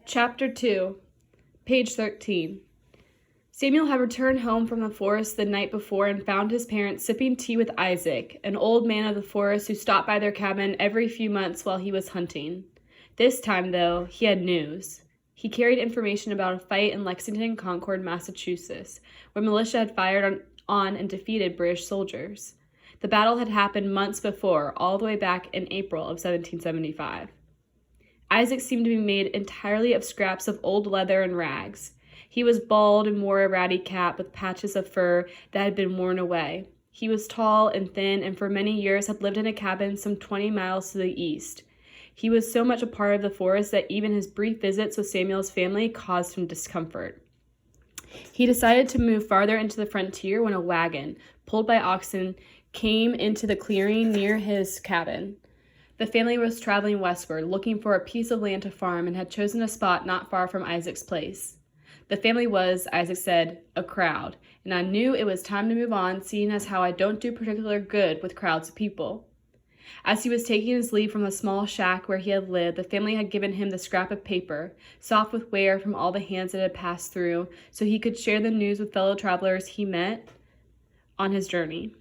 Chapter 2, page 13. Samuel had returned home from the forest the night before and found his parents sipping tea with Isaac, an old man of the forest who stopped by their cabin every few months while he was hunting. This time, though, he had news. He carried information about a fight in Lexington, Concord, Massachusetts, where militia had fired on and defeated British soldiers. The battle had happened months before, all the way back in April of 1775. Isaac seemed to be made entirely of scraps of old leather and rags. He was bald and wore a ratty cap with patches of fur that had been worn away. He was tall and thin and for many years had lived in a cabin some 20 miles to the east. He was so much a part of the forest that even his brief visits with Samuel's family caused him discomfort. He decided to move farther into the frontier when a wagon, pulled by oxen, came into the clearing near his cabin. The family was traveling westward, looking for a piece of land to farm, and had chosen a spot not far from Isaac's place. The family was, Isaac said, a crowd, and I knew it was time to move on, seeing as how I don't do particular good with crowds of people. As he was taking his leave from the small shack where he had lived, the family had given him the scrap of paper, soft with wear from all the hands it had passed through, so he could share the news with fellow travelers he met on his journey.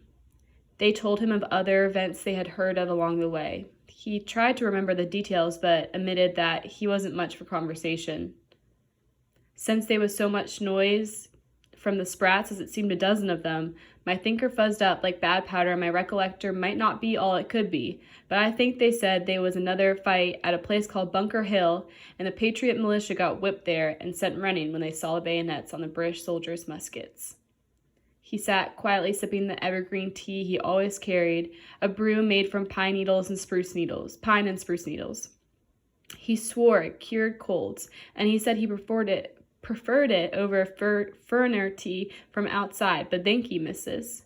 They told him of other events they had heard of along the way. He tried to remember the details, but admitted that he wasn't much for conversation. Since there was so much noise from the sprats, as it seemed a dozen of them, my thinker fuzzed up like bad powder, and my recollector might not be all it could be, but I think they said there was another fight at a place called Bunker Hill, and the Patriot militia got whipped there and sent running when they saw the bayonets on the British soldiers' muskets. He sat quietly sipping the evergreen tea he always carried, a brew made from pine and spruce needles. He swore it cured colds, and he said he preferred it over Ferner tea from outside, but thank you, missus.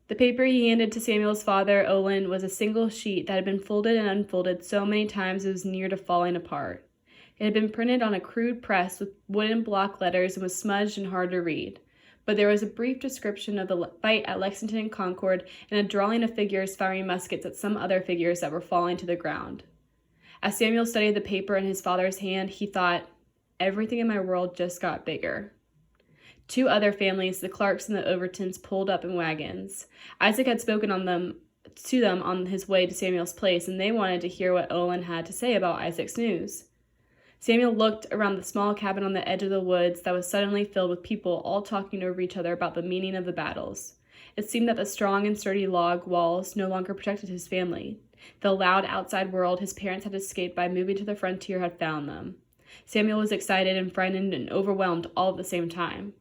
The paper he handed to Samuel's father, Olin, was a single sheet that had been folded and unfolded so many times it was near to falling apart. It had been printed on a crude press with wooden block letters and was smudged and hard to read. But there was a brief description of the fight at Lexington and Concord and a drawing of figures firing muskets at some other figures that were falling to the ground. As Samuel studied the paper in his father's hand, he thought, everything in my world just got bigger. Two other families, the Clarks and the Overtons, pulled up in wagons. Isaac had spoken to them on his way to Samuel's place, and they wanted to hear what Olin had to say about Isaac's news. Samuel looked around the small cabin on the edge of the woods that was suddenly filled with people all talking over each other about the meaning of the battles. It seemed that the strong and sturdy log walls no longer protected his family. The loud outside world his parents had escaped by moving to the frontier had found them. Samuel was excited and frightened and overwhelmed all at the same time.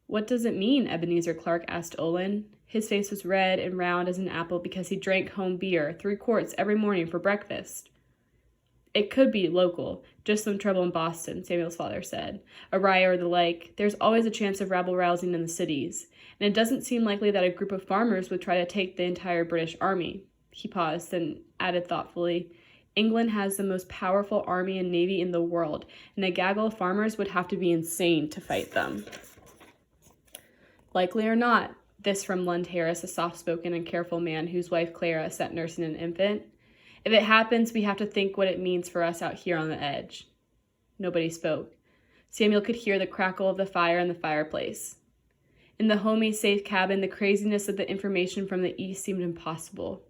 "What does it mean?" Ebenezer Clark asked Olin. His face was red and round as an apple because he drank home beer, 3 quarts every morning for breakfast. "It could be local, just some trouble in Boston," Samuel's father said. "A riot or the like. There's always a chance of rabble-rousing in the cities, and it doesn't seem likely that a group of farmers would try to take the entire British army." He paused, then added thoughtfully, "England has the most powerful army and navy in the world, and a gaggle of farmers would have to be insane to fight them." "Likely or not," this from Lund Harris, a soft-spoken and careful man whose wife Clara sat nursing an infant. "If it happens, we have to think what it means for us out here on the edge." Nobody spoke. Samuel could hear the crackle of the fire in the fireplace. In the homey, safe cabin, the craziness of the information from the east seemed impossible.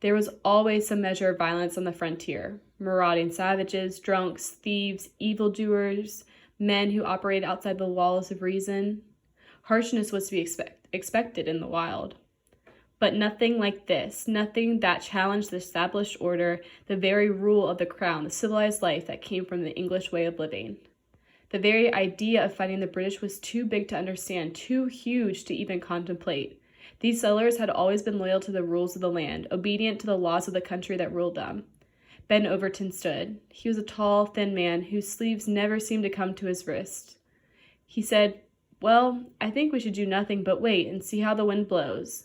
There was always some measure of violence on the frontier. Marauding savages, drunks, thieves, evildoers, men who operated outside the walls of reason. Harshness was to be expected in the wild. But nothing like this, nothing that challenged the established order, the very rule of the crown, the civilized life that came from the English way of living. The very idea of fighting the British was too big to understand, too huge to even contemplate. These settlers had always been loyal to the rules of the land, obedient to the laws of the country that ruled them. Ben Overton stood. He was a tall, thin man whose sleeves never seemed to come to his wrist. He said, "Well, I think we should do nothing but wait and see how the wind blows."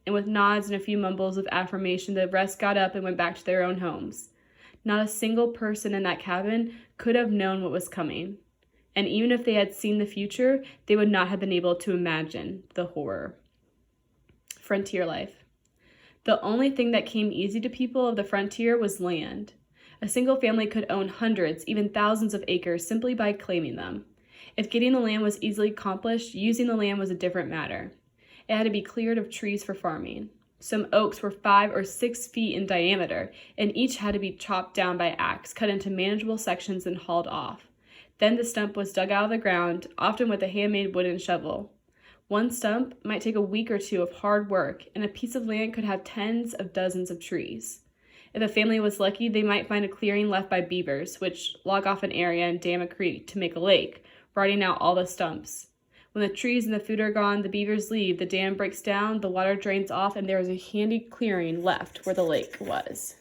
And with nods and a few mumbles of affirmation, the rest got up and went back to their own homes. Not a single person in that cabin could have known what was coming. And even if they had seen the future, they would not have been able to imagine the horror. Frontier life. The only thing that came easy to people of the frontier was land. A single family could own hundreds, even thousands of acres simply by claiming them. If getting the land was easily accomplished, using the land was a different matter. It had to be cleared of trees for farming. Some oaks were 5 or 6 feet in diameter, and each had to be chopped down by axe, cut into manageable sections, and hauled off. Then the stump was dug out of the ground, often with a handmade wooden shovel. One stump might take a week or two of hard work, and a piece of land could have tens of dozens of trees. If a family was lucky, they might find a clearing left by beavers, which log off an area and dam a creek to make a lake, rotting out all the stumps. When the trees and the food are gone, the beavers leave, the dam breaks down, the water drains off, and there is a handy clearing left where the lake was.